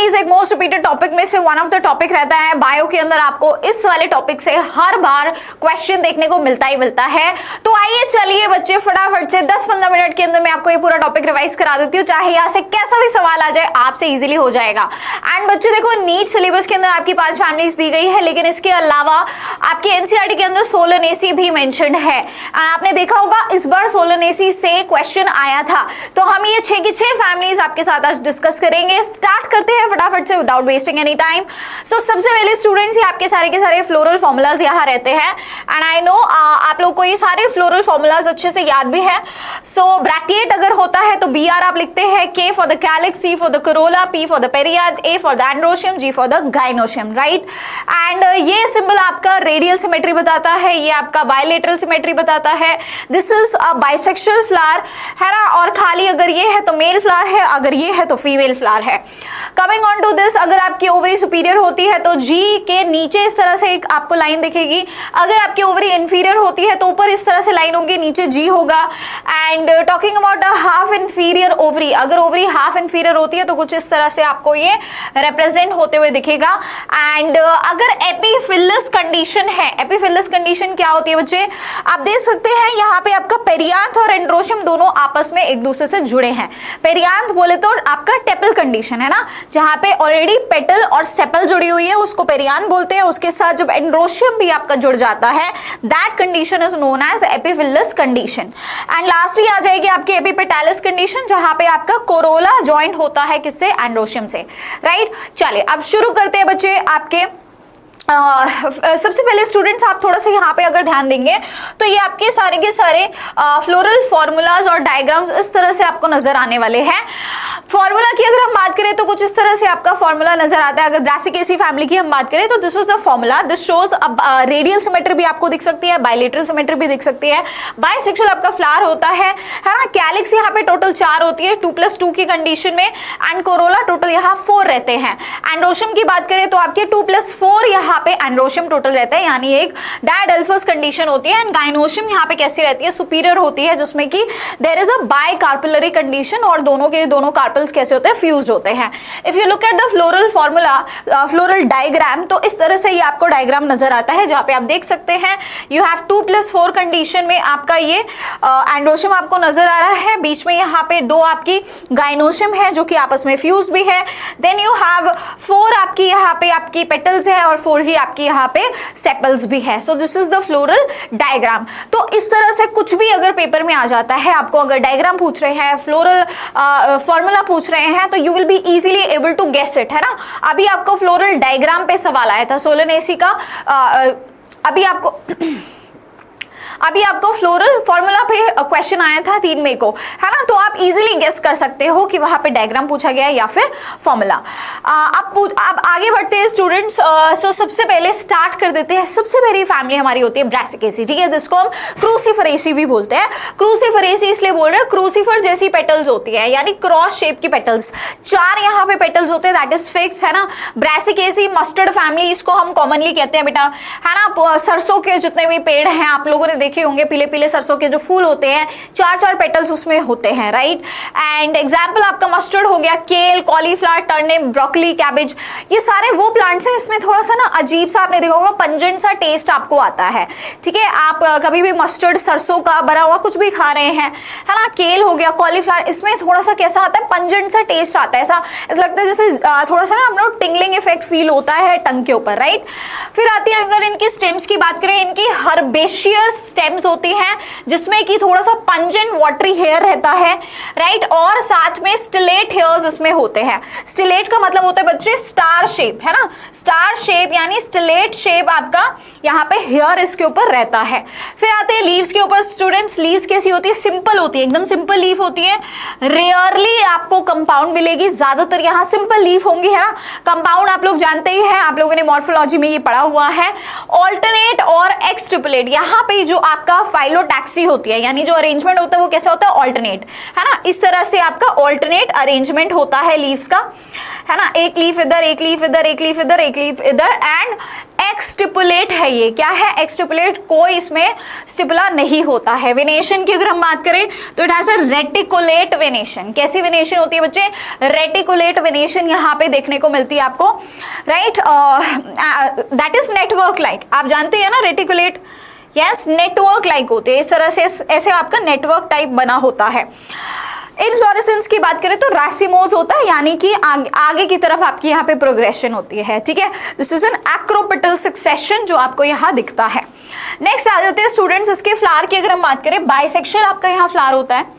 Guys एक most repeated topic में से वन ऑफ द टॉपिक रहता है बायो के अंदर। आपको इस वाले टॉपिक से हर बार क्वेश्चन देखने को मिलता ही मिलता है। तो आइए चलिए बच्चे फटाफट से 10-15 मिनट के अंदर मैं आपको ये पूरा टॉपिक रिवाइज करा देती हूँ, चाहे यहाँ से कैसा भी सवाल आ जाए आपसे इजीली हो जाएगा। एंड बच्चे देखो नीट सिलेबस के अंदर आपकी 5 फैमिलीज दी गई है, लेकिन इसके अलावा आपके एनसीईआरटी के अंदर सोलनेसी भी मेंशन्ड है। आपने देखा होगा इस बार सोलनेसी से क्वेश्चन आया था, तो हम ये 6 की 6 फैमिलीज आपके साथ आज डिस्कस करेंगे। स्टार्ट करते हैं फटाफट से विदाउट वेस्टिंग एनी टाइम। सो सबसे पहले स्टूडेंट्स ये आपके सारे के सारे फ्लोरल फॉर्मूलाज यहाँ रहते हैं एंड आई नो आप लोग को ये सारे फ्लोरल फॉर्मूलाज अच्छे से याद भी है। सो ब्रैकिएट अगर होता है तो BR आप लिखते हैं, K for the calyx, C for the corolla, P for the perianth, A for the androecium, G for the gynoecium, right. And ये सिंबल आपका रेडियल सिमेट्री बताता है, ये आपका बायलेटरल सिमेट्री बताता है। This is a bisexual flower है ना, और खाली अगर ये है तो मेल फ्लावर है, अगर ये है तो फीमेल फ्लावर है। कमिंग ऑन टू दिस, अगर आपकी ओवरी सुपीरियर होती है तो G के नीचे इस तरह से एक आपको लाइन दिखेगी, अगर आपकी ओवरी इंफीरियर होती है तो ऊपर इस तरह से लाइन होगी, नीचे G होगा। And talking about a half inferior ovary, अगर ओवरी हाफ इंफीरियर होती है तो कुछ इस तरह से आपको ये रिप्रेजेंट होते हुए दिखेगा। एंड अगर एपिफिलस कंडीशन है, एपिफिलस कंडीशन क्या होती है बच्चे, आप देख सकते हैं यहाँ पे आपका पेरियांथ और एंड्रोशियम दोनों आपस में एक दूसरे से जुड़े हैं। पेरियांथ बोले तो आपका टेपल कंडीशन है ना, जहां पे ऑलरेडी पेटल और सेपल जुड़ी हुई है उसको पेरियांथ बोलते हैं। उसके साथ जब एंड्रोशियम भी आपका जुड़ जाता है that condition is known as epiphyllous condition. And lastly आ जाएगी आपकी एपिपेटालिस कंडीशन, जहां पे आपका कोरोला जॉइंट होता है किससे, एंड्रोशियम से, राइट। चलिए अब शुरू करते हैं बच्चे आपके सबसे पहले स्टूडेंट्स आप थोड़ा सा यहाँ पे अगर ध्यान देंगे तो ये आपके सारे के सारे फ्लोरल फॉर्मूलाज और डायग्राम्स इस तरह से आपको नजर आने वाले हैं। फॉर्मूला की अगर हम बात करें तो कुछ इस तरह से आपका फॉर्मूला नजर आता है। अगर ब्रासिकेसी फैमिली की हम बात करें तो this is the formula, this shows radial symmetry भी आपको दिख सकती है, बायलेटरल सिमेट्री भी दिख सकती है। बाइसेक्सुअल आपका फ्लावर होता है ना। कैलिक्स यहाँ पे टोटल 4 होती है 2+2 की कंडीशन में, एंड कोरोला टोटल यहाँ 4 रहते हैं। एंड्रोशियम की बात करें तो आपके 2+4 यहाँ पे एंड्रोशियम टोटल रहता है, यानी एक डायडेल्फस कंडीशन होती है। एंड गाइनोशियम यहाँ पे कैसी रहती है, सुपीरियर होती है, जिसमें कि there is a bicarpellary condition और दोनों के दोनों कार्पल्स कैसे होते हैं, फ्यूज्ड होते हैं। If you look at the floral formula, floral diagram, तो इस तरह से ये आपको डायग्राम नजर आता है, जहां पे आप देख सकते हैं यू हैव 2+4 कंडीशन में आपका ये एंड्रोशियम आपको नजर आ रहा है, बीच में यहाँ पे 2 आपकी गाइनोशियम है जो कि आपस में फ्यूज भी है। देन यू हैव 4 आपकी यहाँ पे आपकी पेटल्स है और 4 ही आपकी यहाँ पे सेपल्स भी है। सो this is the floral diagram. तो इस तरह से कुछ भी अगर पेपर में आ जाता है, आपको अगर डायग्राम पूछ रहे हैं, फ्लोरल फॉर्मूला पूछ रहे हैं, तो you will be easily able to guess it, है ना। अभी आपको फ्लोरल डायग्राम पे सवाल आया था सोलनेसी का, अभी आपको फ्लोरल फॉर्मूला पे क्वेश्चन आया था 3 मई को, है ना। तो आप इजीली गेस कर सकते हो कि वहां पे डायग्राम पूछा गया या फिर फॉर्मूला। अब आगे बढ़ते हैं स्टूडेंट्स। सो सबसे पहले स्टार्ट कर देते हैं। सबसे पहली फैमिली हमारी होती है ब्रासिकेसी, ठीक है, जिसको हम क्रूसीफरेसी भी बोलते हैं। क्रूसीफरेसी इसलिए बोल रहे हैं, क्रूसीफर जैसी पेटल्स होती है, यानी क्रॉस शेप की पेटल्स। 4 यहाँ पे पेटल्स होते हैं, दैट इज फिक्स, है ना। ब्रासिकेसी मस्टर्ड फैमिली इसको हम कॉमनली कहते हैं बेटा, है ना। सरसों के जितने भी पेड़ हैं आप लोगों ने देखे होंगे, पीले पीले सरसों के जो फूल होते हैं, 4-4 पेटल्स उसमें होते हैं, राइट। एंड एग्जांपल आपका मस्टर्ड हो गया, केल, कॉलीफ्लावर, टर्निप, ब्रोकली, कैबेज, ये सारे वो प्लांट्स हैं। इसमें थोड़ा सा ना अजीब सा आपने देखा होगा, पंजेंट सा टेस्ट आपको आता है, ठीक है। आप कभी भी मस्टर्ड सरसों का बना हुआ कुछ भी खा रहे हैं, है ना, केल हो गया, कॉलीफ्लावर, इसमें थोड़ा सा कैसा आता है, पंजेंट सा टेस्ट आता है, ऐसा लगता है जैसे थोड़ा सा ना हम लोग टिंगलिंग इफेक्ट फील होता है टंग के ऊपर, राइट। फिर आती है अगर इनकी स्टेम्स की बात करें, इनकी हर्बेशियस स्टेम्स होती हैं, जिसमें कि थोड़ा सा पंजेंट वाटरी हेयर रहता है, राइट। और साथ में स्टिलेट हेयर्स इसमें होते हैं। स्टिलेट का मतलब होता है बच्चे स्टार शेप, है ना, स्टार शेप यानी स्टिलेट शेप आपका यहाँ पे हेयर इसके ऊपर रहता है। फिर आते हैं लीव्स के ऊपर स्टूडेंट्स। लीव्स कैसी होती है, सिंपल होती है, एकदम सिंपल लीफ होती है। रेयरली आपको कंपाउंड मिलेगी, ज्यादातर यहाँ सिंपल लीफ होंगी, है ना। कंपाउंड आप लोग जानते ही हैं, आप लोगों ने मॉर्फोलॉजी में ये पढ़ा हुआ है। ऑल्टरनेट और एक्सट्रिपलेट, यहाँ पे जो आपका फाइलोटैक्सी होती है, है, यानी जो अरेंजमेंट होता है वो कैसा होता है, ऑल्टरनेट, है ना। इस तरह से आपका ऑल्टरनेट अरेंजमेंट होता है लीव्स का, है ना। एक लीफ इधर, एक लीफ इधर, एक लीफ इधर, एक लीफ इधर, एंड एक्सटिपुलेट है। ये क्या है, एक्सटिपुलेट, कोई इसमें स्टिपुला नहीं होता है। वेनेशन की अगर हम बात करें तो it has a reticulate venation. कैसी वेनेशन होती है बच्चे, रेटिकुलेट वेनेशन यहाँ पे देखने को मिलती है आपको, right. That is network like, आप जानते हैं ना रेटिकुलेट, यस, नेटवर्क लाइक होते हैं। इस तरह से ऐसे आपका नेटवर्क टाइप बना होता है। इनफ्लोरेसेंस की बात करें तो रासिमोज होता है, यानी कि आगे की तरफ आपकी यहाँ पे प्रोग्रेशन होती है, ठीक है। This is an acropetal succession जो आपको यहाँ दिखता है। नेक्स्ट आ जाते हैं स्टूडेंट्स इसके फ्लावर की अगर हम बात करें, बाइसेक्शुअल आपका यहाँ फ्लावर होता है,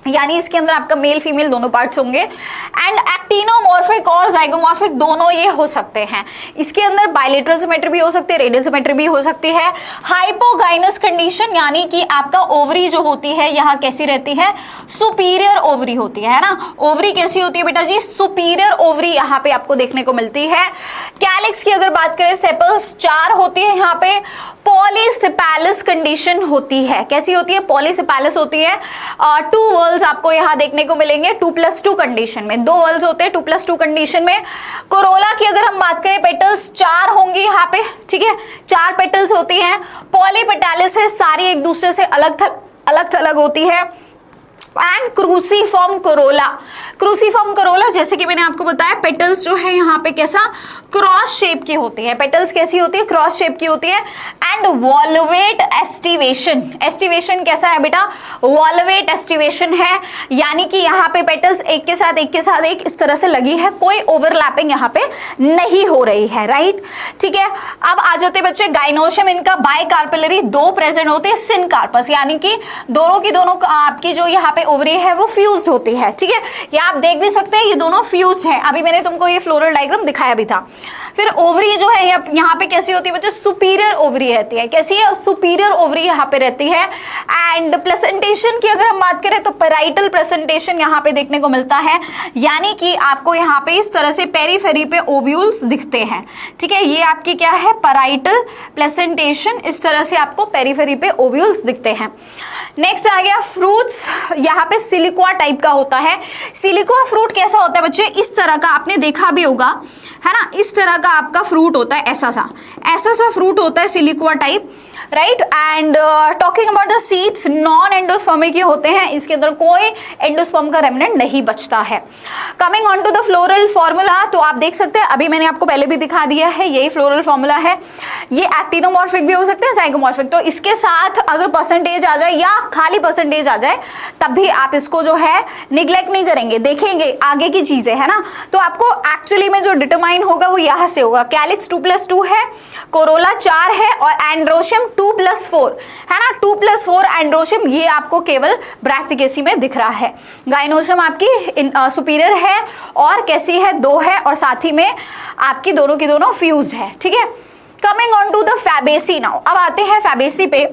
यानी इसके अंदर आपका मेल फीमेल दोनों पार्ट्स होंगे, एंड एक्टिनोमॉर्फिक और जाइगोमॉर्फिक दोनों ये हो सकते हैं। इसके अंदर बायलेटरल सिमेट्री भी हो सकती है, रेडियल सिमेट्री भी हो सकती है। हाइपोगाइनस कंडीशन, यानी कि आपका ओवरी जो होती है यहाँ कैसी रहती है, सुपीरियर ओवरी होती है ना। ओवरी कैसी होती है बेटा जी, सुपीरियर ओवरी यहाँ पे आपको देखने को मिलती है। कैलिक्स की अगर बात करें, सेपल्स 4 होती है यहाँ पे। पॉलीसेपैलस कंडीशन होती है, कैसी होती है, पॉलीसेपैलस होती है। 2 वर्ल्स आपको यहाँ देखने को मिलेंगे 2+2 कंडीशन में, 2 वर्ल्स होते हैं 2+2 कंडीशन में। कोरोला की अगर हम बात करें, पेटल्स 4 होंगी यहाँ पे, ठीक है, 4 पेटल्स होती हैं। पॉलीपेटैलिस है, सारी एक दूसरे से अलग होती है। And cruciform Corolla, cruciform Corolla जैसे कि मैंने आपको बताया, पेटल्स जो है यहाँ पे कैसा, क्रॉस शेप की होती है। पेटल्स कैसी होती है, क्रॉस शेप की होती है। एंड वॉल्वेट एस्टिवेशन, एस्टिवेशन कैसा है बेटा, वॉल्वेट एस्टिवेशन है, यानी कि यहाँ पे पेटल्स एक के साथ एक इस तरह से लगी है, कोई ओवरलैपिंग यहाँ पे नहीं हो रही है, राइट, ठीक है। अब आ जाते बच्चे गाइनोशियम, इनका बाइकार्पेलरी 2 प्रेजेंट होते हैं, सिनकार्पस, यानी कि दोनों की दोनों आपकी जो यहाँ पे ओवरी है वो फ्यूज्ड होती है, ठीक है। ये आप देख भी सकते हैं, ये दोनों फ्यूज्ड है। अभी मैंने तुमको ये फ्लोरल डायग्राम दिखाया भी था। फिर ओवरी जो है यहाँ पे कैसी होती है बच्चे, सुपीरियर ओवरी रहती है। कैसी है, सुपीरियर ओवरी यहाँ पे रहती है। एंड प्लेसेंटेशन की अगर हम बात करें तो पैराइटल प्रेजेंटेशन यहाँ पे देखने को मिलता है, यानी कि आपको यहाँ पे इस तरह से पेरीफेरी पे ओव्यूल्स दिखते हैं, ठीक है। ये आपकी क्या है, पैराइटल प्लेसेंटेशन, इस तरह से आपको पेरीफेरी पे ओव्यूल्स दिखते हैं। नेक्स्ट आ गया फ्रूट्स, यहाँ पे सिलिक्वा टाइप का होता है। सिलिक्वा फ्रूट कैसा होता है बच्चे, इस तरह का, आपने देखा भी होगा, है ना, इस तरह का आपका फ्रूट होता है, ऐसा सा फ्रूट होता है siliqua type, right. And talking about the seeds, non endospermic होते हैं, इसके अंदर कोई एंडोस्पर्म का रेमिनेंट नहीं बचता है। Coming on to the floral formula, तो आप देख सकते हैं, अभी मैंने आपको पहले भी दिखा दिया है, यही फ्लोरल फॉर्मूला है। ये एक्टिनोमॉर्फिक भी हो सकते हैं, जाइगोमॉर्फिक, तो इसके साथ अगर परसेंटेज आ जाए या खाली परसेंटेज आ जाए तब भी आप इसको जो है निग्लेक्ट नहीं करेंगे, देखेंगे आगे की चीजें, है ना। तो आपको एक्चुअली में जो डिटरमाइन होगा वो यहाँ से होगा। कैलिक्स 2+2 है, कोरोला 4 है, और एंड्रोशियम 2+4 है ना, 2+4 एंड्रोशियम, ये आपको केवल ब्रासिकेसी में दिख रहा है। गाइनोशियम आपकी सुपीरियर है और कैसी है, 2 है, और साथ ही में आपकी दोनों की दोनों फ्यूज्ड है, ठीक है। Coming on to the Fabaceae now, अब आते हैं फैबेसी पे।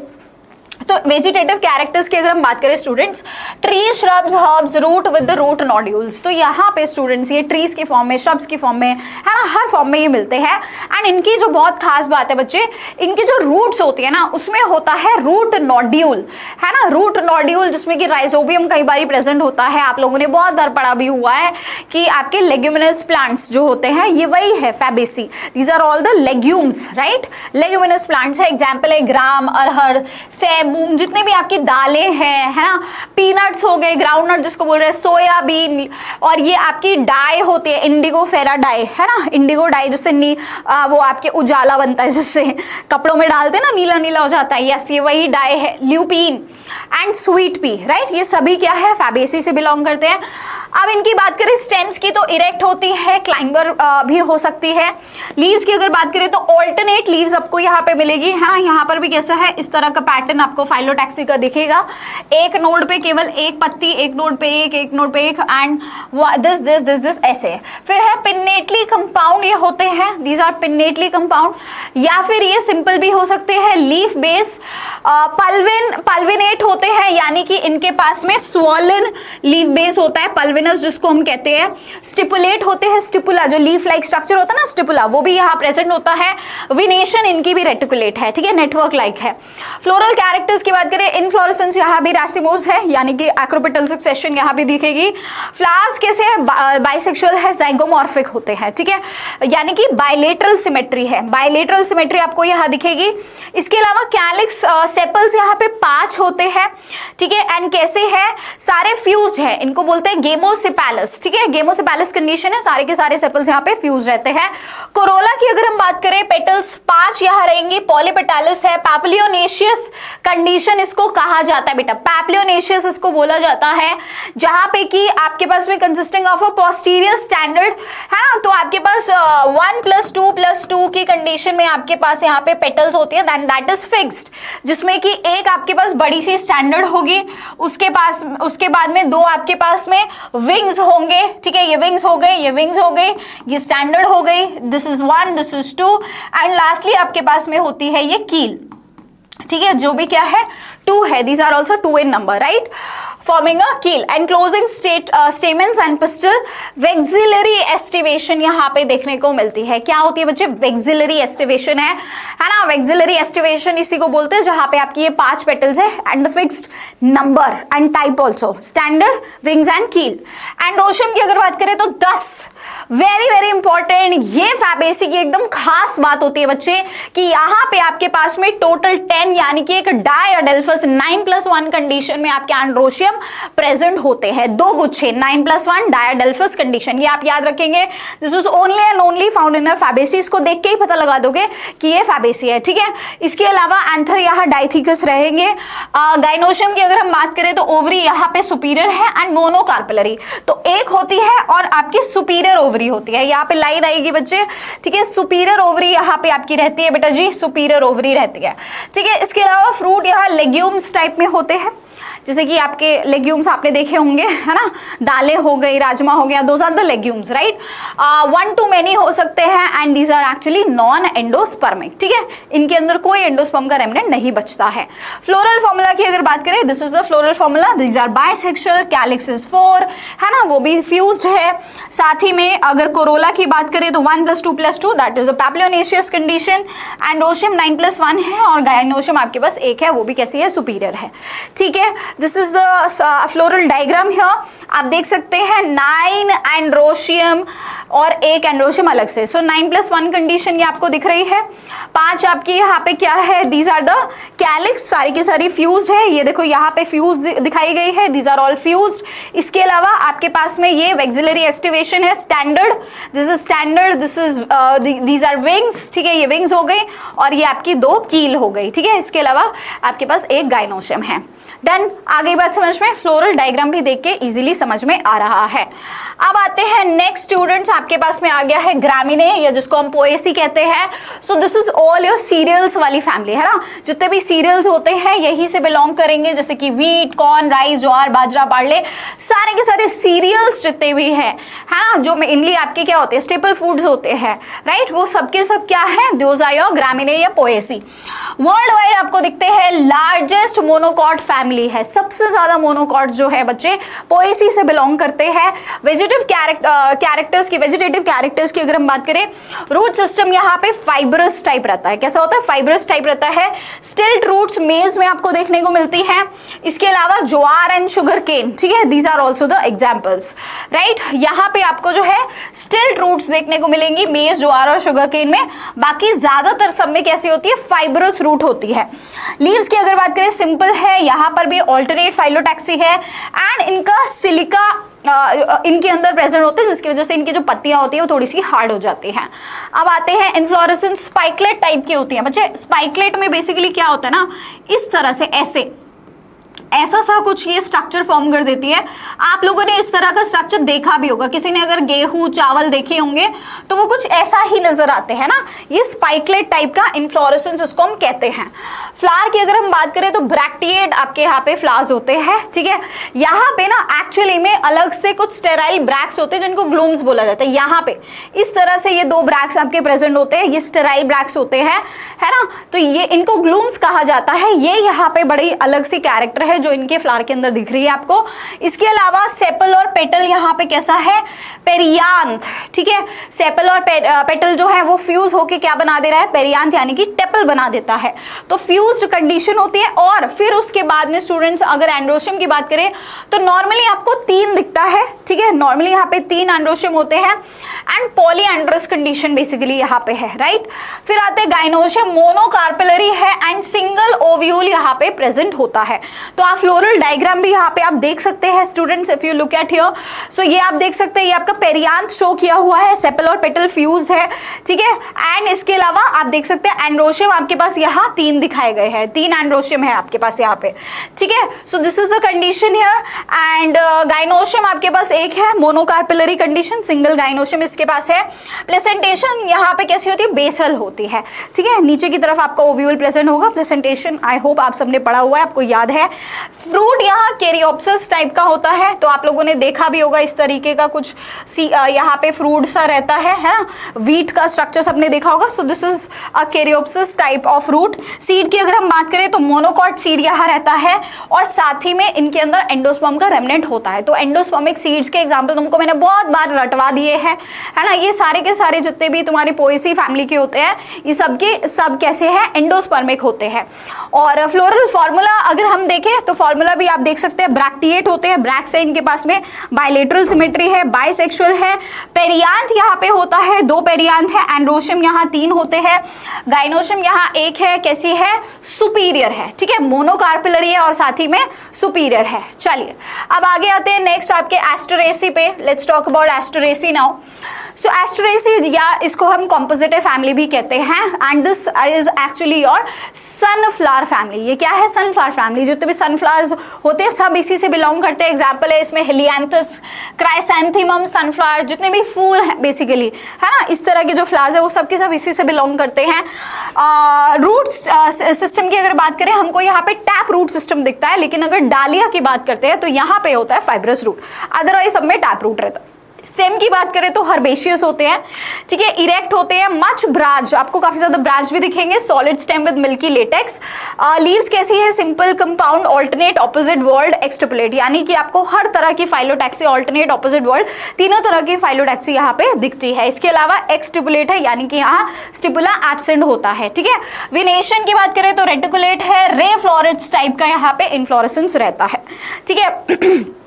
तो वेजिटेटिव कैरेक्टर्स की अगर हम बात करें students, tree, shrubs, herbs, root with the root nodules, तो यहाँ पे स्टूडेंट्स ये ट्रीज के फॉर्म में, श्रब्स की फॉर्म में, है ना, हर फॉर्म में ये मिलते हैं। एंड इनकी जो बहुत खास बात है बच्चे, इनकी जो रूट्स होती है ना, उसमें होता है रूट नोड्यूल, है ना, रूट नोड्यूल, जिसमें कि राइजोबियम कई बार प्रेजेंट होता है। आप लोगों ने बहुत बार पढ़ा भी हुआ है कि आपके लेग्यूमिनस प्लांट्स जो होते हैं ये वही है Fabaceae, these are all the legumes, right, leguminous plants है। एग्जाम्पल है ग्राम, अरहर, सेम, मूंग, जितने भी आपकी दालें हैं, है ना, पीनट्स हो गए, ग्राउंडनट जिसको बोल रहे हैं, सोयाबीन, और ये आपकी डाई होती है, इंडिगो फेरा डाई, है ना, इंडिगो डाई, जिससे वो आपके उजाला बनता है, जिससे कपड़ों में डालते हैं ना, नीला नीला हो जाता है, यस, ये वही डाई है। Lupin and sweet pea, right, ये सभी क्या है, फैबेसी से बिलोंग करते हैं। अब इनकी बात करें स्टेम्स की, तो इरेक्ट होती है, क्लाइंबर भी हो सकती है। लीव्स की अगर बात करें तो ऑल्टरनेट लीव्स आपको यहाँ पे मिलेगी, है ना, यहाँ पर भी कैसा है, इस तरह का पैटर्न आपको फाइलोटैक्सी का दिखेगा, एक नोड पे केवल एक पत्ती, एक नोड पे एक नोड पे एक, एंड दिस ऐसे। फिर है पिन्नेटली कंपाउंड, ये होते हैं, दीज आर पिन्नेटली कंपाउंड, या फिर ये सिंपल भी हो सकते हैं, लीफ बेस, पल्विनेट होते हैं, यानी कि इनके पास में स्वॉलन लीफ बेस होता है, पल्विनेट ग्रैमिनस जिसको हम कहते हैं, स्टिपुलेट होते हैं, स्टिपुला जो लीफ लाइक स्ट्रक्चर होता है ना, स्टिपुला, वो भी यहाँ प्रेजेंट होता है। विनेशन इनकी भी रेटिकुलेट है, ठीक है, नेटवर्क लाइक है। फ्लोरल कैरेक्टर्स की बात करें, इनफ्लोरेसेंस यहाँ भी रासिमोस है, यानी कि एक्रोपेटल सक्सेशन यहाँ भी दिखेगी। फ्लावर्स कैसे है, बाइसेक्सुअल है, ज़ाइगोमॉर्फिक होते हैं, ठीक है, यानी कि बायलेटरल सिमेट्री है, बायलेटरल सिमेट्री आपको यहाँ दिखेगी। इसके अलावा कैलिक्स सेपल्स यहाँ पे 5 होते हैं, ठीक है, एंड कैसे है, सारे फ्यूज है, इनको बोलते हैं गेमोसेपैलस, ठीक है, गेमोसेपैलस कंडीशन है, सारे के सारे सेपल्स यहाँ पे फ्यूज रहते हैं। कोरोला की अगर हम बात करें, पेटल्स 5 यहाँ रहेंगी, पॉलीपेटालस है, पैप्लियोनेशियस कंडीशन इसको कहा जाता है बेटा, पैप्लियोनेशियस इसको बोला जाता है, जहां पे कि आपके पास में consisting of a posterior standard है ना, तो आपके पास 1+2+2 की कंडीशन में आपके पास यहाँ पे पेटल्स होती है, दैट इज फिक्स्ड, जिसमें कि एक आपके पास बड़ी सी स्टैंडर्ड होगी, उसके बाद में 2 आपके पास में विंग्स होंगे, ठीक है, ये विंग्स हो गए, ये विंग्स हो गई, ये स्टैंडर्ड हो गई, this is 1, this is 2, and lastly आपके पास में होती है ये कील, ठीक है, जो भी क्या है 2 है, these are also 2 in number, right, forming a keel and closing stamens and pistil। vexillary estivation यहाँ पे देखने को मिलती है, क्या होती है बच्चे, vexillary estivation है ना, vexillary estivation इसी को बोलते हैं, जहाँ पे आपकी ये 5 पेटल्स है and the fixed number and type also, standard, wings and keel। Androecium की अगर बात करें तो 10, वेरी इंपॉर्टेंट, ये फैबेसी की एकदम खास बात होती है बच्चे कि यहाँ पे आपके पास में टोटल 10 यानी कि एक डायडेल्फस 9+1 कंडीशन में आपके एंड्रोशियम प्रेजेंट होते हैं, 2 गुच्छे 9+1 डायडेल्फस कंडीशन, ये आप याद रखेंगे। This is only and only found in Fabaceae, इसको देख के ही पता लगा दोगे कि ये फैबेसी है, ठीक है। इसके अलावा एंथर यहाँ डाइथिकस रहेंगे। गाइनोशियम की अगर हम बात करें तो ओवरी यहाँ पे सुपीरियर है एंड मोनोकार्पेलरी, तो एक होती है और आपकी सुपीरियर ओवरी होती है, यहाँ पे लाइन आएगी बच्चे, ठीक है, सुपीरियर ओवरी यहाँ पे आपकी रहती है बेटा जी, सुपीरियर ओवरी रहती है, ठीक है। इसके अलावा फ्रूट यहाँ लेग्यूम्स टाइप में होते हैं, जैसे कि आपके लेग्यूम्स आपने देखे होंगे, है ना, दालें हो गई, राजमा हो गया, those are the legumes, right. 1 to many हो सकते हैं and these are actually non endospermic, ठीक है, इनके अंदर कोई एंडोस्पर्म का रेमिनेंट नहीं बचता है। फ्लोरल फॉर्मूला की अगर बात करें, this is the floral formula, these are bisexual, calyx is 4, है ना, वो भी फ्यूज्ड है। साथ ही में अगर कोरोला की बात करें तो 1+2+2 that is a papilionaceous condition, androecium 9+1 है और गायनोशियम आपके पास 1 है, वो भी कैसी है, सुपीरियर है, ठीक है। This is the floral diagram here, आप देख सकते हैं 9 एंड्रोशियम और 1 एंड्रोशियम अलग से, सो 9+1 कंडीशन ये आपको दिख रही है। 5 आपकी यहाँ पे क्या है, दीज आर द कैलिक्स, सारी की सारी फ्यूज्ड है, ये देखो यहाँ पे फ्यूज दिखाई गई है, दीज आर ऑल फ्यूज्ड। इसके अलावा आपके पास में ये वेक्सिलरी एस्टिवेशन है, standard, this is standard, this is these are wings, ठीक है, ये विंग्स हो गई और ये आपकी 2 कील हो गई, ठीक है। इसके अलावा आपके पास 1 गाइनोशियम है। डन, आ गई बात समझ में, फ्लोरल डायग्राम भी देख के इजीली समझ में आ रहा है। अब आते हैं नेक्स्ट स्टूडेंट्स, आपके पास में आ गया है ग्रामिने, या जिसको हम पोएसी कहते हैं। So this is all your cereals वाली फैमिली, है ना, जितने भी सीरियल्स होते हैं यही से बिलोंग करेंगे, जैसे कि वीट, कॉर्न, राइस, ज्वार, बाजरा, बार्ले, सारे के सारे सीरियल्स जितने भी है ना, जो मेनली आपके क्या होते हैं, स्टेपल फूड्स होते हैं, राइट, वो सबके सब क्या है, दोज आर योर ग्रामिने या पोएसी। वर्ल्ड वाइड आपको दिखते हैं लार्जेस्ट मोनोकॉट फैमिली है, सबसे ज्यादा मोनोकॉट जो है बच्चे पोएसी से बिलोंग करते हैं। वेजिटेटिव कैरेक्टर्स की अगर हम बात करें, रूट सिस्टम यहाँ पे फाइब्रस टाइप रहता है, कैसा होता है, फाइब्रस टाइप रहता है। स्टिल्ट रूट्स मेज में आपको देखने को मिलती है। इसके अलावा ज्वार एंड शुगर केन, ठीक है, these are also the examples, right. यहाँ पे आपको जो है स्टिल्ट रूट्स देखने को मिलेंगी मेज, ज्वार और शुगर केन में, बाकी ज्यादातर सब में कैसी होती है, फाइब्रस रूट होती है। लीव्स की अगर बात करें, सिंपल है, यहाँ पर भी ऑल्टरनेट फाइलोटैक्सी है एंड इनका सिलिका इनके अंदर प्रेजेंट होते हैं, जिसकी वजह से इनकी जो पत्तियां होती है वो थोड़ी सी हार्ड हो जाती हैं। अब आते हैं इन्फ्लोरेसेंस, स्पाइकलेट टाइप की होती है बच्चे। स्पाइकलेट में बेसिकली क्या होता है ना, इस तरह से ऐसा सा कुछ ये स्ट्रक्चर फॉर्म कर देती है। आप लोगों ने इस तरह का स्ट्रक्चर देखा भी होगा, किसी ने अगर गेहूं चावल देखे होंगे तो वो कुछ ऐसा ही नजर आते हैं ना, ये स्पाइकलेट टाइप का इन्फ्लोरेसेंस उसको हम कहते हैं। फ्लावर की अगर हम बात करें तो ब्रैक्टिएट आपके यहाँ पे फ्लावर्स होते हैं, ठीक है। यहाँ पे ना एक्चुअली में अलग से कुछ स्टेराइल ब्रैक्स होते हैं जिनको ग्लूम्स बोला जाता है। यहाँ पे इस तरह से ये 2 ब्रैक्स आपके प्रेजेंट होते हैं, ये स्टेराइल ब्रैक्स होते हैं, है ना, तो ये इनको ग्लूम्स कहा जाता है। ये यहाँ पे बड़ी अलग सी कैरेक्टर है जो इनके फ्लावर के अंदर दिख रही है आपको। इसके अलावा सेपल और पेटल यहाँ पे कैसा है, पेरियांथ, ठीक है। सेपल और पेटल जो है वो फ्यूज होके क्या बना दे रहा है, पेरियांथ यानी कि टेपल बना देता है। तो फ्यूज्ड कंडीशन होती है। और फिर उसके बाद में स्टूडेंट्स अगर एंड्रोशियम की बात करें तो नॉर्मली आपको 3 दिखता है, ठीक है। नॉर्मली यहाँ पे 3 एंड्रोशियम होते हैं एंड पॉलीएंड्रस कंडीशन बेसिकली यहाँ पे है, राइट। फिर आते हैं गाइनोशियम, मोनोकार्पेलरी है एंड सिंगल ओव्यूल यहाँ पे प्रेजेंट होता है। तो आप फ्लोरल डायग्राम भी यहाँ पे आप देख सकते हैं students, if you look at here. So ये आप देख सकते हैं, ये आपका पेरियांथ शो किया हुआ है, सेपल और पेटल फ्यूज्ड है, ठीक है। एंड इसके अलावा आप देख सकते हैं एंड्रोशियम आपके पास यहाँ 3 दिखाए गए हैं, 3 एंड्रोशियम है आपके पास यहाँ पे, ठीक है। सो this is the condition here. And gynoecium आपके पास एक है, मोनोकार्पेलरी कंडीशन, सिंगल गाइनोशियम इसके पास है। प्लेसेंटेशन यहाँ पे कैसी होती है, बेसल होती है, ठीक है। नीचे की तरफ आपका ओव्यूल प्रेजेंट होगा। प्लेसेंटेशन आई होप आप सबने पढ़ा हुआ है, आपको याद है। फ्रूट यहाँ कैरियोप्सिस टाइप का होता है, तो आप लोगों ने देखा भी होगा इस तरीके का कुछ यहाँ पे फ्रूट सा रहता है ना, वीट का स्ट्रक्चर सबने देखा होगा। सो this is a caryopsis type of fruit. Seed की अगर हम बात करें तो मोनोकॉट सीड यहाँ रहता है और साथ ही में इनके अंदर एंडोस्पर्म का रेमनेंट होता है। तो एंडोस्पर्मिक सीड्स के एग्जांपल तुमको मैंने बहुत बार रटवा दिए हैं, है ना। ये सारे के सारे जितने भी तुम्हारी पोएसी फैमिली के होते हैं, ये सब कैसे हैं, एंडोस्पर्मिक होते हैं। और फ्लोरल फॉर्मूला अगर हम देखें तो फॉर्मूला भी आप देख सकते हैं, ब्रैक्टिएट होते हैं, ब्रैक्स है इनके पास में, बायलेटरल सिमेट्री है, बाइसेक्सुअल है। पेरियांथ यहाँ पे होता है, 2 पेरियांथ है। एंड्रोशियम यहाँ 3 होते हैं। गाइनोशियम यहाँ 1 है, कैसी है, सुपीरियर है, ठीक है। मोनोकार्पेलरी है और साथ ही में सुपीरियर है। चलिए अब आगे आते हैं नेक्स्ट आपके एस्टरेसी पे। Let's talk about Asteraceae now. So Asteraceae या इसको हम कॉम्पोजिटिव फैमिली भी कहते हैं and this is actually your sunflower family. ये क्या है, सनफ्लावर फैमिली। जितने भी सनफ्लावर्स होते हैं सब इसी से बिलोंग करते हैं। एग्जाम्पल है इसमें हेलियांथस, क्राइसैंथेमम, सनफ्लावर, जितने भी फूल हैं बेसिकली, है ना, इस तरह के जो फ्लावर्स है वो सब के सब इसी से बिलोंग करते हैं। रूट सिस्टम की अगर बात करें, हमको यहाँ पे टैप रूट सिस्टम दिखता है, लेकिन अगर डालिया की बात करते हैं तो यहाँ पे होता है फाइब्रस रूट, अदरवाइज सब में टैप रूट रहता है। स्टेम की बात करें तो हर्बेशियस होते हैं, ठीक है, इरेक्ट होते हैं, मच ब्रांच, आपको काफी ज्यादा ब्रांच भी दिखेंगे, solid stem with milky latex. Leaves कैसी है, simple, compound, alternate, opposite whorled, exstipulate, यानी कि आपको हर तरह की फाइलोटैक्सी, ऑल्टरनेट, ऑपोजिट वर्ल्ड, तीनों तरह की फाइलोटैक्सी यहाँ पे दिखती है। इसके अलावा एक्सट्रपलेट है, यानी कि यहाँ स्टिपुला एब्सेंट होता है, ठीक है। वेनेशन की बात करें तो रेटिकुलेट है, रे फ्लोरेट्स टाइप का यहाँ पे इन्फ्लोरेसेंस रहता है, ठीक है।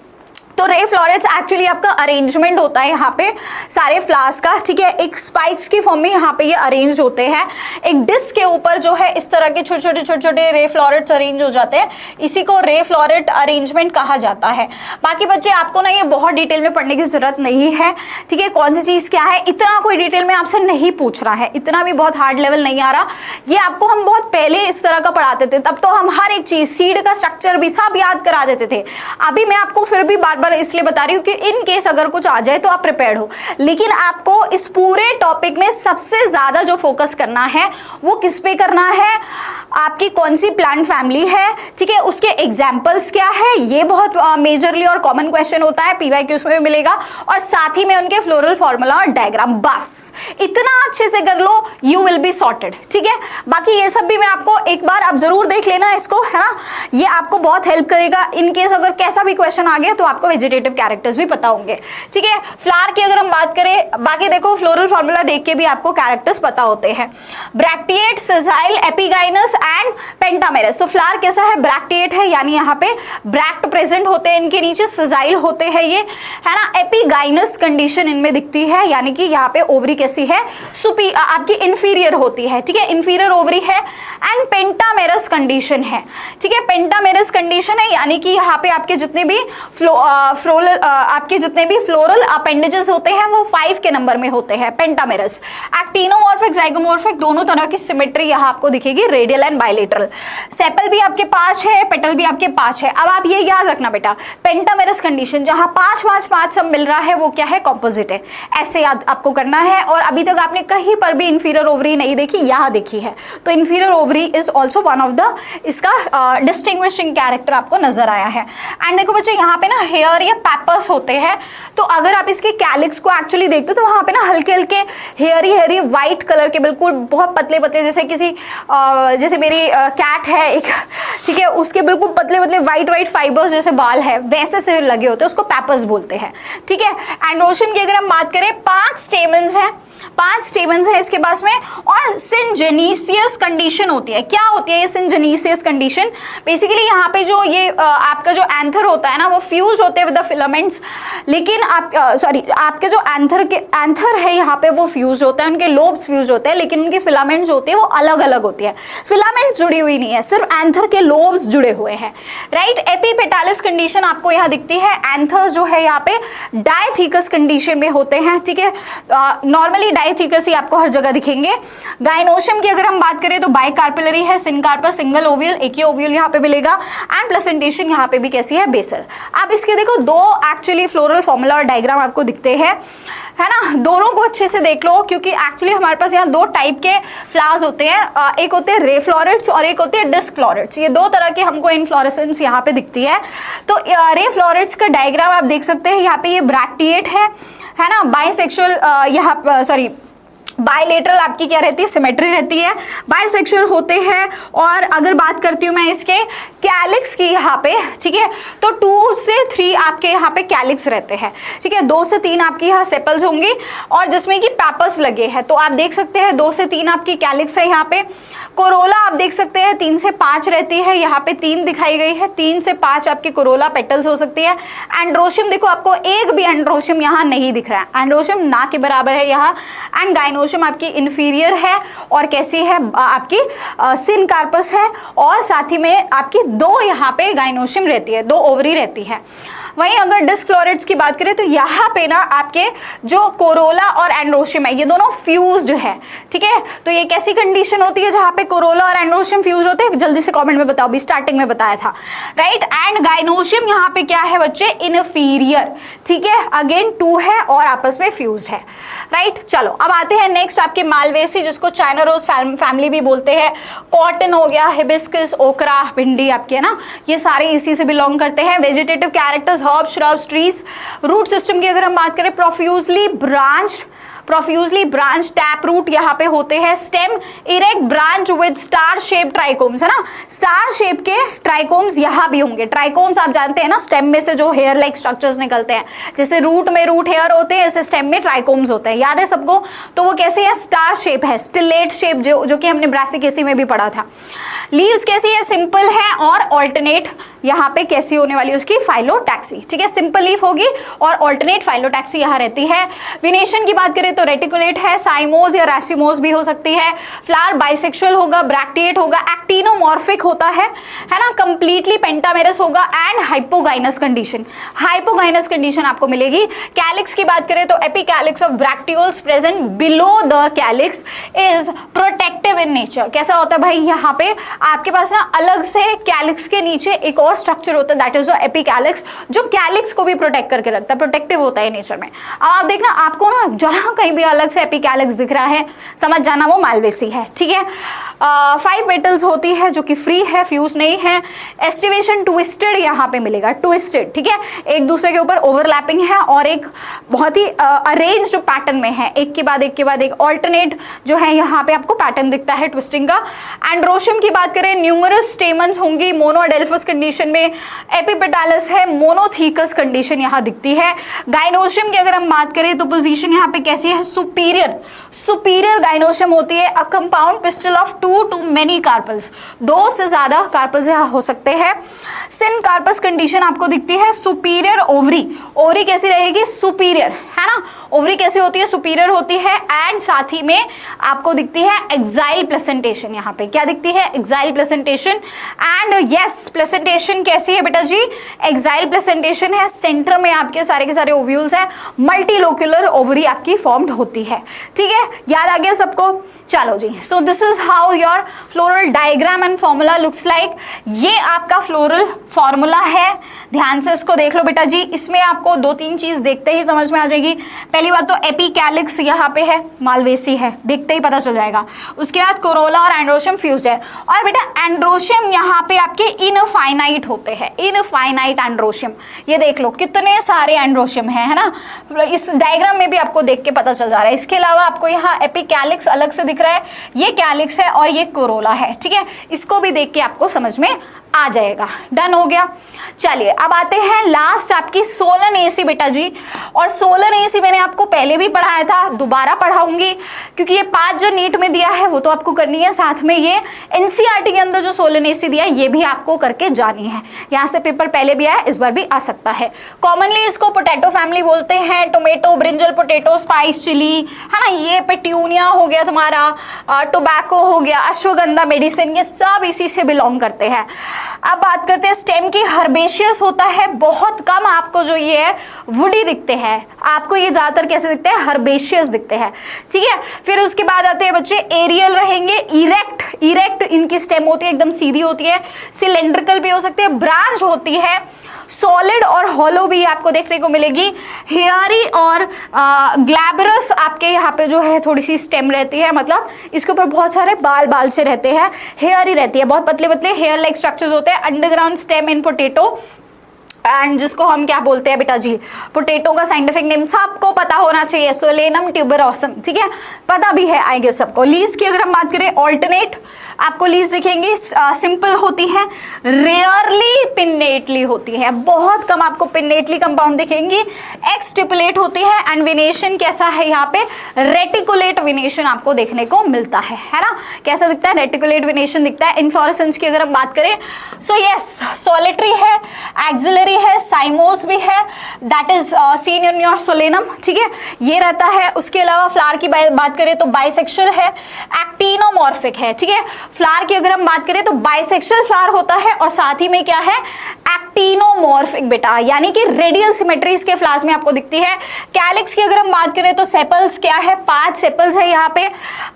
तो रे फ्लोरेट्स एक्चुअली आपका अरेंजमेंट होता है यहाँ पे सारे फ्लावर्स का, ठीक है। एक स्पाइक्स की फॉर्म में यहाँ पे ये अरेंज होते हैं। एक डिस्क के ऊपर जो है इस तरह के छोटे छोटे रे फ्लोरेट्स अरेंज हो जाते हैं, इसी को रे फ्लोरेट अरेंजमेंट कहा जाता है। बाकी बच्चे आपको ना ये बहुत डिटेल में पढ़ने की जरूरत नहीं है, ठीक है। कौन सी चीज क्या है इतना कोई डिटेल में आपसे नहीं पूछ रहा है, इतना भी बहुत हार्ड लेवल नहीं आ रहा। ये आपको हम बहुत पहले इस तरह का पढ़ाते थे, तब तो हम हर एक चीज, सीड का स्ट्रक्चर भी सब याद करा देते थे। अभी मैं आपको फिर भी बार इसलिए बता रही हूं कि इन केस अगर कुछ आ जाए तो आप प्रिपेयर्ड हो। लेकिन आपको इस पूरे टॉपिक में सबसे ज्यादा जो फोकस करना है वो किस पे करना है, आपकी कौन सी प्लांट फैमिली है, ठीक है, उसके एग्जांपल्स क्या है, ये बहुत मेजरली और कॉमन क्वेश्चन होता है, पीवाईक्यूज में भी मिलेगा, और साथ ही में उनके फ्लोरल फॉर्मूला और डायग्राम। बस इतना अच्छे से कर लो, यू विल बी सॉर्टेड, ठीक है। बाकी ये सब भी मैं आपको एक बार आप जरूर देख लेना इसको, है ना, ये आपको बहुत हेल्प करेगा। इन केस अगर कैसा भी क्वेश्चन आ गया तो आपको वेजिटेटिव कैरेक्टर्स भी पता होंगे, ठीक है। फ्लावर की अगर हम बात करें, बाकी देखो फ्लोरल फॉर्मूला देख के भी आपको कैरेक्टर्स पता होते हैं। Bracteate, sessile, epigynous and pentamerous. तो फ्लावर कैसा है, ब्रैक्टिएट है, यानी यहाँ पे ब्रैक्ट प्रेजेंट होते हैं इनके नीचे, सेजाइल होते हैं ये, है ना। एपिगाइनस कंडीशन इनमें दिखती है, यानी कि यहाँ पे ओवरी कैसी है, आपकी इंफीरियर होती है, ठीक है, इंफीरियर ओवरी है। एंड पेंटामेरस कंडीशन है, ठीक है, पेंटामेरस कंडीशन है, यानी कि यहाँ पे आपके जितने भी फ्लोरल अपेंडेजेस होते हैं वो 5 के नंबर में होते हैं, पेंटामेरस। एक्टिनोमॉर्फिक, जाइगोमॉर्फिक दोनों तरह की सिमेट्री यहाँ आपको दिखेगी, रेडियल एंड बायलेटरल। सेपल भी आपके 5 है, पेटल भी आपके 5 है। अब आप ये याद रखना बेटा, पेंटामेरस कंडीशन जहां 5 सब मिल रहा है वो क्या है, कॉम्पोजिट है, ऐसे याद आपको करना है। और अभी तक आपने कहीं पर भी इंफीरियर ओवरी नहीं देखी, यहाँ देखी है, तो inferior ovary is also one of the इसका डिस्टिंग्विशिंग कैरेक्टर आपको नजर आया है। एंड देखो बच्चे यहाँ पे ना हेयर हेयर या पेपर्स होते हैं। तो अगर आप इसके कैलिक्स को एक्चुअली देखते हो तो वहां पे ना हल्के हल्के हेयरी व्हाइट कलर के, बिल्कुल बहुत पतले पतले, जैसे किसी जैसे मेरी कैट है एक, ठीक है, उसके बिल्कुल पतले पतले व्हाइट फाइबर्स जैसे बाल है, वैसे से लगे होते हैं, उसको पेपर्स बोलते हैं। ठीक है, एंड्रोशियम की अगर हम बात करें 5 स्टेमन्स हैं, 5 स्टेमन्स है इसके पास में, और सिंजेनिसियस कंडीशन होती है। क्या होती है ये सिंजेनिसियस कंडीशन? बेसिकली यहाँ पे जो ये आपका जो एंथर होता है ना वो फ्यूज होते हैं विद द फिलामेंट्स, लेकिन आप आपके जो एंथर है यहाँ पे वो फ्यूज होता है, उनके लोब्स फ्यूज होते हैं, लेकिन उनकी फिलामेंट्स होती है वो अलग अलग होती है। फिलामेंट जुड़ी हुई नहीं है, सिर्फ एंथर के लोब्स जुड़े हुए हैं, राइट। एपिपेटालिस कंडीशन आपको यहाँ दिखती है। एंथर्स जो है यहाँ पे डायथीकस कंडीशन में होते हैं, ठीक है, नॉर्मली डायथीकस ही आपको हर जगह दिखेंगे। गाइनोशियम की अगर हम बात करें तो बाइकार्पिलरी है, सिनकार्पस सिंगल ओव्यूल, एक ही ओव्यूल यहाँ पे मिलेगा, एंड प्लेसेंटेशन यहाँ पे भी कैसी है, बेसल। आप इसके देखो 2 एक्चुअली फ्लोरल फॉर्मूला और डायग्राम आपको दिखते हैं, है ना, दोनों को अच्छे से देख लो, क्योंकि एक्चुअली हमारे पास यहाँ 2 टाइप के फ्लावर्स होते हैं, एक होते हैं रे फ्लोरेट्स और एक होते हैं डिस्क फ्लोरेट्स। ये 2 तरह के हमको इनफ्लोरेसेंस यहाँ पे दिखती है। तो रे फ्लोरेट्स का डायग्राम आप देख सकते हैं, यहाँ पे ये ब्रैक्टिएट है ना, बाइसेक्सुअल, यहाँ सॉरी बायलेटरल आपकी क्या रहती है, सिमेट्री रहती है, बाइसेक्सुअल होते हैं। और अगर बात करती हूँ मैं इसके कैलिक्स की यहाँ पे, ठीक है, तो 2 से 3 आपके यहाँ पे कैलिक्स रहते हैं, ठीक है, 2 से 3 आपकी यहाँ सेपल्स होंगी और जिसमें कि पेपर्स लगे हैं। तो आप देख सकते हैं 2 से 3 आपकी कैलिक्स है यहाँ पे। कोरोला आप देख सकते हैं 3 से 5 रहती है, यहाँ पे 3 दिखाई गई है, 3 से 5 आपकी कोरोला पेटल्स हो सकती है। एंड्रोशियम देखो आपको एक भी एंड्रोशियम यहाँ नहीं दिख रहा है, एंड्रोशियम ना के बराबर है यहाँ। एंड गाइनोशियम आपकी इंफीरियर है और कैसी है आपकी सिनकार्पस है, और साथ ही में आपकी 2 यहाँ पे गाइनोशियम रहती है, 2 ओवरी रहती है। वहीं अगर डिस्क फ्लोरेट्स की बात करें तो यहाँ पे ना आपके जो कोरोला और एंड्रोशियम है ये दोनों फ्यूज्ड है, ठीक है। तो ये कैसी कंडीशन होती है जहाँ पे कोरोला और एंड्रोशियम फ्यूज होते हैं, जल्दी से कमेंट में बताओ, भी स्टार्टिंग में बताया था, राइट। एंड गाइनोशियम यहाँ पे क्या है बच्चे, इनफीरियर, ठीक है, अगेन 2 है और आपस में फ्यूज्ड है, राइट। चलो अब आते हैं नेक्स्ट आपके मालवेसी, जिसको चाइना रोज फैमिली भी बोलते हैं। कॉटन हो गया, हिबिस्कस, ओकरा, भिंडी आपके, है ना, ये सारे इसी से बिलोंग करते हैं। Vegetative characters, herbs, shrubs, trees. Root system की अगर हम बात करें, प्रोफ्यूजली ब्रांच टैप रूट यहाँ पे होते हैं। Stem erect branch with star shape trichomes, है ना, स्टार शेप के ट्राइकोम्स यहाँ भी होंगे। ट्राइकोम्स आप जानते हैं ना, स्टेम में से जो हेयर लाइक स्ट्रक्चर्स निकलते हैं, जैसे रूट में रूट हेयर होते हैं, ऐसे स्टेम में ट्राइकोम्स होते हैं, याद है सबको। तो वो कैसे है, स्टार शेप है, स्टिलेट शेप, जो कि हमने ब्रासिकेसी में भी पढ़ा था। लीव्स कैसी है, सिंपल है और ऑल्टरनेट, यहाँ पे कैसी होने वाली उसकी, फाइलोटैक्सी, ठीक है, सिंपल लीफ होगी और ऑल्टरनेट फाइलोटैक्सी यहाँ रहती है। विनेशन की बात करें तो रेटिकुलेट है, साइमोज या रैसिमोज भी हो सकती है। फ्लावर बाइसेक्सुअल होगा, ब्रैक्टिएट होगा, एक्टिनोमॉर्फिक होता है ना, कंप्लीटली पेंटामेरस होगा। एंड हाइपोगाइनस कंडीशन आपको मिलेगी। कैलिक्स की बात करें तो epicalyx of bracteoles present below the calyx is protective in nature. कैसा होता है भाई, यहाँ पे आपके पास ना अलग से कैलिक्स के नीचे एक और स्ट्रक्चर होता है, दैट इज द एपिकैलिक्स, जो कैलिक्स को भी प्रोटेक्ट करके रखता है, प्रोटेक्टिव होता है नेचर में। अब आप देखना, आपको ना जहां कहीं भी अलग से एपिकैलिक्स दिख रहा है, समझ जाना वो मालवेसी है, ठीक है। 5 पेटल्स होती है जो कि फ्री है, फ्यूज नहीं है। एस्टिवेशन ट्विस्टेड यहाँ पे मिलेगा, ट्विस्टेड, ठीक है, एक दूसरे के ऊपर ओवरलैपिंग है और एक बहुत ही अरेंज्ड पैटर्न में है, एक के बाद एक ऑल्टरनेट जो है यहाँ पे आपको पैटर्न दिखता है ट्विस्टिंग का। एंड्रोशियम की बात करें, न्यूमरस स्टेमन्स होंगी, मोनोडेल्फस कंडीशन में। एपिपेटालस है, मोनोथीकस कंडीशन यहाँ दिखती है। गाइनोशियम की अगर हम बात करें तो पोजीशन यहाँ पे कैसी है, सुपीरियर गाइनोशियम होती है। A compound pistil of 2 to many carpels, 2 से ज्यादा कार्पल्स यहाँ हो सकते हैं। सिनकार्पस कंडीशन आपको दिखती है। सुपीरियर ओवरी कैसी रहेगी, सुपीरियर, है ना, ओवरी कैसी होती है, सुपीरियर होती है। एंड साथ ही में आपको दिखती है एक्साइल प्लेसेंटेशन, यहाँ पे क्या दिखती है, exile placentation. And yes, placentation कैसी है बेटा जी, एक्साइल प्लेसेंटेशन है। सेंटर में आपके सारे के सारे ओव्यूल्स है, मल्टीलोक्यूलर ओवरी आपकी फॉर्म्ड होती है, ठीक है। है, याद आ गया सबको? चलो जी, so this is how your floral diagram and formula looks like. ये आपका फ्लोरल फॉर्मूला है, ध्यान से इसको देख लो बेटा जी। इसमें आपको 2-3 चीज देखते ही समझ में आ जाएगी। पहली बात तो एपिकैलिक्स यहाँ पे है, मालवेसी है, देखते ही पता चल जाएगा। उसके बाद कोरोला और एंड्रोशियम फ्यूज्ड है। और बेटा एंड्रोशियम यहाँ पे आपके इनफाइनाइट होते हैं, इनफाइनाइट एंड्रोशियम। ये देख लो कितने सारे एंड्रोशियम है ना, इस डायग्राम में भी आपको देख के पता चल जा रहा है। इसके अलावा आपको यहाँ एपिकैलिक्स अलग से दिख रहा है, ये कैलिक्स है और ये कोरोला है, ठीक है। इसको भी देख के आपको समझ में आ जाएगा। डन हो गया। चलिए अब आते हैं लास्ट आपकी सोलनेसी बेटा जी। और सोलनेसी मैंने आपको पहले भी पढ़ाया था, दोबारा पढ़ाऊंगी क्योंकि ये 5 जो नीट में दिया है वो तो आपको करनी है, साथ में ये एनसीईआरटी के अंदर जो सोलनेसी दिया है ये भी आपको करके जानी है। यहाँ से पेपर पहले भी आया, इस बार भी आ सकता है। कॉमनली इसको पोटैटो फैमिली बोलते हैं, tomato, brinjal, potato, spice, chilli, है ना। ये पेट्यूनिया हो गया तुम्हारा, टोबैको हो गया, अश्वगंधा, मेडिसिन, ये सब इसी से बिलोंग करते हैं। अब बात करते हैं स्टेम की। हर्बेशियस होता है, बहुत कम आपको जो ये है वुडी दिखते हैं, आपको ये ज्यादातर कैसे दिखते हैं? हर्बेशियस दिखते हैं, ठीक है। फिर उसके बाद आते हैं बच्चे एरियल रहेंगे, इरेक्ट इनकी स्टेम होती है, एकदम सीधी होती है, सिलेंड्रिकल भी हो सकती है, ब्रांच होती है, सॉलिड और हॉलो भी आपको देखने को मिलेगी। हेयरी और ग्लैबरस आपके यहाँ पे जो है थोड़ी सी स्टेम रहती है, मतलब इसके ऊपर बहुत सारे बाल से रहते हैं, हेयरी रहती है, बहुत पतले पतले हेयर लाइक स्ट्रक्चर्स होते हैं। Underground stem in potato, and जिसको हम क्या बोलते हैं बेटा जी? पोटैटो का साइंटिफिक नेम सबको पता होना चाहिए, सोलेनम ट्यूबरोसम, ठीक है, पता भी है आई गेस सबको। लीव्स की अगर हम बात करें, ऑल्टरनेट आपको लीव्स दिखेंगी, सिंपल होती है, रेयरली पिन्नेटली होती है, बहुत कम आपको पिन्नेटली कंपाउंड दिखेंगी, एक्सटिपुलेट होती है। एंड वेनेशन कैसा है यहाँ पे? रेटिकुलेट वेनेशन आपको देखने को मिलता है ना। कैसा दिखता है? रेटिकुलेट वेनेशन दिखता है। इन्फ्लोरेसेंस की अगर हम बात करें, सो यस, सॉलिटरी है, एक्सिलरी है, साइमोस भी है, that is seen in your Solanum, ठीक है, ये रहता है। उसके अलावा फ्लावर की बात करें तो बाइसेक्सुअल है, एक्टिनोमॉर्फिक है, ठीक है। फ्लावर की अगर हम बात करें तो बाइसेक्सुअल फ्लावर होता है और साथ ही में क्या है? एक्टिनोमॉर्फिक बेटा, यानी कि रेडियल सिमेट्री इसके फ्लावर्स में आपको दिखती है। कैलिक्स की अगर हम बात करें तो सेपल्स क्या है? 5 सेपल्स है यहाँ पे,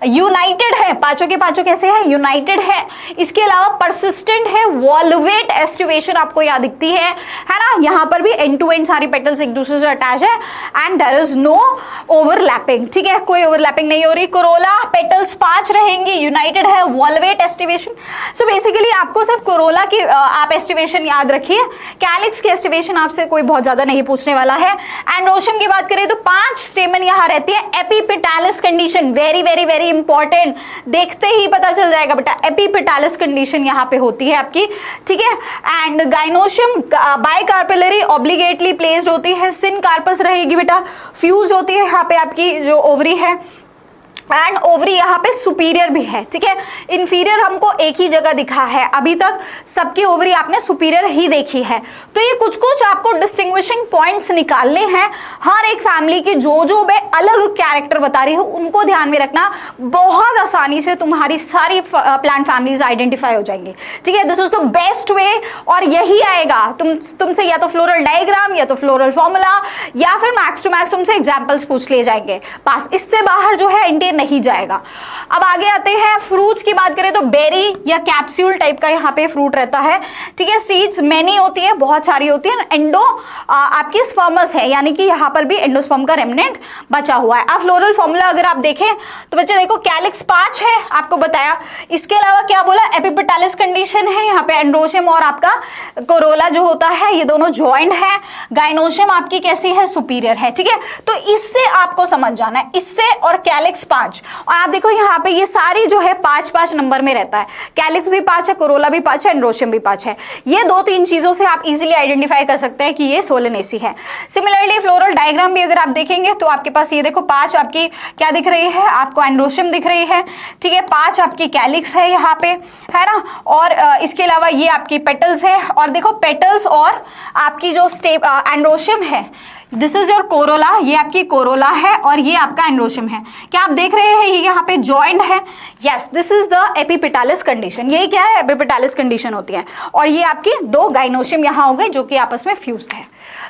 यूनाइटेड है, पांचों के पांचों कैसे है? यूनाइटेड है। इसके अलावा परसिस्टेंट है, वॉल्वेट एस्टिवेशन आपको यहाँ दिखती है ना। यहाँ पर भी एंड टू एंड सारी पेटल्स एक दूसरे से अटैच है and there is no overlapping, ठीक है, कोई ओवरलैपिंग नहीं हो रही। कोरोला पेटल्स 5 रहेंगी, यूनाइटेड है, वॉल्वेट एस्टिवेशन। सो बेसिकली आपको सिर्फ कोरोला की आप एस्टिवेशन याद रखिए, कैलिक्स की एस्टिवेशन आपसे कोई बहुत ज्यादा नहीं पूछने वाला है। एंड्रोशियम की बात करें तो 5 स्टेमन यहाँ रहती है। Epipetalous condition, very very very important, देखते ही पता चल जाएगा बेटा, एपिपेटालिस कंडीशन यहाँ पे होती है आपकी, ठीक है। एंड गाइनोशियम बाइकार्पेलरी ऑब्लिगेटली प्लेस्ड होती है, सिन कार्पस रहेगी बेटा, फ्यूज होती है यहाँ पे आपकी जो ओवरी है, एंड ओवरी यहाँ पे सुपीरियर भी है, ठीक है। इंफीरियर हमको एक ही जगह दिखा है, अभी तक सबकी ओवरी आपने सुपीरियर ही देखी है। तो ये कुछ कुछ आपको डिस्टिंग्विशिंग पॉइंट्स निकालने हैं, हर एक फैमिली की जो मैं अलग कैरेक्टर बता रही हूँ उनको ध्यान में रखना, बहुत आसानी से तुम्हारी सारी प्लांट फैमिलीज आइडेंटिफाई हो जाएंगी, ठीक है। This is the best way, और यही आएगा तुमसे या तो फ्लोरल डायग्राम या तो फ्लोरल फॉर्मूला या फिर मैक्स टू मैक्स तुमसे एग्जाम्पल्स पूछ लिए जाएंगे, पास इससे बाहर जो है इंडियन नहीं जाएगा। अब आगे आते हैं फ्रूट्स की बात करें तो बेरी या कैप्सूल टाइप का यहाँ पे फ्रूट रहता है, ठीक है। सीड्स मैनी होती है, बहुत सारी होती है। एंडो आपकी स्पर्मस है, यानी कि यहाँ पर भी एंडोस्पर्म का रेमिनेंट बचा हुआ है। अब फ्लोरल फॉर्मूला अगर आप देखें तो बच्चे देखो, कैलिक्स 5 है आपको बताया, इसके अलावा क्या बोला? एपिपेटालिस कंडीशन है, यहाँ पे एंड्रोशियम और आपका कोरोला जो होता है ये दोनों ज्वाइंट है। गाइनोशियम आपकी कैसी है? सुपीरियर है, ठीक है। तो इससे आपको समझ जाना है, इससे और कैलिक्स 5, और आप देखो यहाँ पे ये सारी जो है 5-5 नंबर में रहता है, कैलिक्स भी 5 है, कोरोला भी 5 है, एंड्रोशियम भी 5 है। ये 2-3 चीजों से आप इजीली आइडेंटिफाई कर सकते हैं कि ये सोलेनेसी है। सिमिलरली फ्लोरल डायग्राम भी अगर आप देखेंगे तो आपके पास ये देखो 5 आपकी क्या दिख रही है? आपको एंड्रोशियम दिख रही है, ठीक है। 5 आपकी कैलिक्स है यहाँ पे, है ना। और इसके अलावा ये आपकी पेटल्स है, और देखो पेटल्स और आपकी जो एंड्रोशियम है, दिस इज योर कोरोला, ये आपकी कोरोला है और ये आपका एंड्रोशियम है। क्या आप देख रहे हैं ये यहाँ पे जॉइंट है? Yes, this is the epipetalous condition. यही क्या है? एपिपेटालिस कंडीशन होती है। और ये आपकी 2 गाइनोशियम यहाँ हो गए जो कि आपस में फ्यूज्ड है।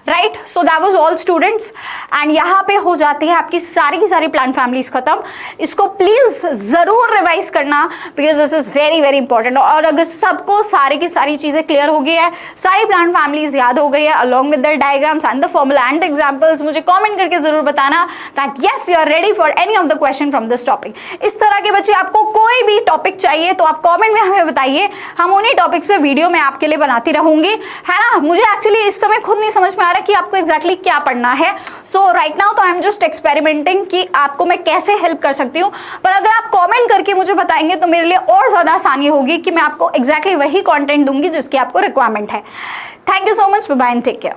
Right. So that was all students, and यहाँ पे हो जाती है आपकी सारी की सारी प्लांट फैमिलीज खत्म। इसको प्लीज जरूर रिवाइज करना because this is very very important. और अगर सबको सारी की सारी चीजें क्लियर हो गई है, सारी प्लांट फैमिलीज याद हो गई है along with the diagrams and the formula and examples, मुझे कमेंट करके जरूर बताना that yes you are ready for any of the question from this topic. इस तरह के बच्चे आपको कोई भी टॉपिक चाहिए तो आप कमेंट में हमें बताइए, हम उन्हीं टॉपिक्स पे वीडियो मैं आपके लिए बनाती रहूंगी, है ना। मुझे एक्चुअली इस समय खुद नहीं समझ में आ रहा कि आपको एग्जैक्टली क्या पढ़ना है। सो राइट नाउ तो आई एम जस्ट एक्सपेरिमेंटिंग कि आपको मैं कैसे हेल्प कर सकती हूँ, पर अगर आप कमेंट करके मुझे बताएंगे तो मेरे लिए और ज्यादा आसानी होगी कि मैं आपको एग्जैक्टली वही कंटेंट दूंगी जिसकी आपको रिक्वायरमेंट है। Thank you so much, bye bye and take care.